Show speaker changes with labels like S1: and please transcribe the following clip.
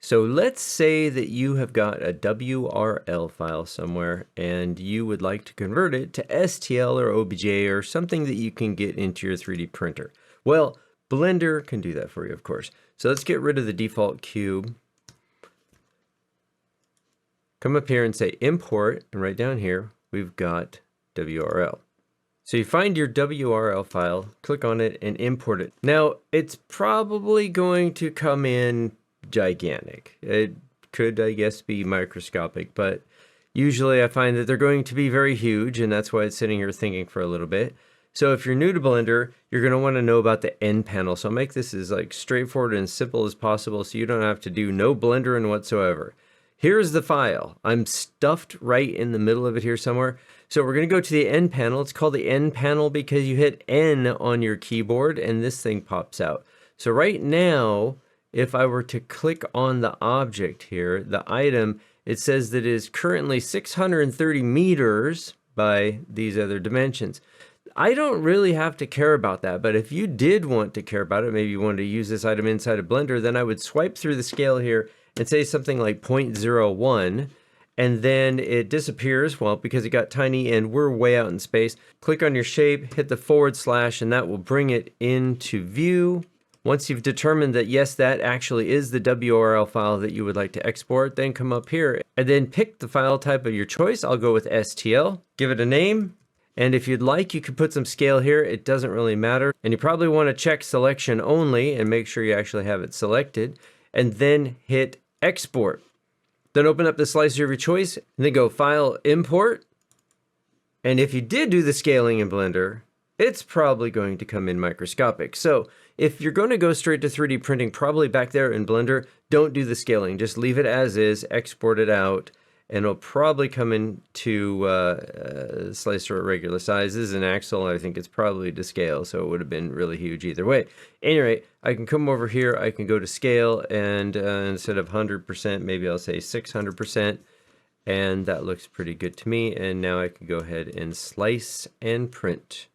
S1: So let's say that you have got a WRL file somewhere and you would like to convert it to STL or OBJ or something that you can get into your 3D printer. Well, Blender can do that for you, of course. So let's get rid of the default cube. Come up here and say import, and right down here, we've got WRL. So you find your WRL file, click on it, and import it. Now, it's probably going to come in gigantic. It could, I guess, be microscopic, but usually I find that they're going to be very huge, and that's why it's sitting here thinking for a little bit. So if you're new to Blender, you're going to want to know about the end panel. So I'll make this as straightforward and simple as possible so you don't have to do no blendering whatsoever. Here's the file. I'm stuffed right in the middle of it here somewhere. So we're going to go to the end panel. It's called the end panel because you hit N on your keyboard and this thing pops out. So right now, if I were to click on the object here, the item, it says that it is currently 630 meters by these other dimensions. I don't really have to care about that, but if you did want to care about it, maybe you wanted to use this item inside of Blender, then I would swipe through the scale here and say something like 0.01, and then it disappears, well, because it got tiny and we're way out in space. Click on your shape, hit the /, and that will bring it into view. Once you've determined that, yes, that actually is the WRL file that you would like to export, then come up here and then pick the file type of your choice. I'll go with STL, give it a name. And if you'd like, you could put some scale here. It doesn't really matter. And you probably want to check selection only and make sure you actually have it selected. And then hit export. Then open up the slicer of your choice and then go File, Import. And if you did do the scaling in Blender, it's probably going to come in microscopic. So if you're going to go straight to 3D printing, probably back there in Blender, don't do the scaling. Just leave it as is, export it out, and it'll probably come into slicer at regular sizes. And Axle, I think it's probably to scale, so it would have been really huge either way. Anyway, I can come over here, I can go to scale, and instead of 100%, maybe I'll say 600%, and that looks pretty good to me. And now I can go ahead and slice and print.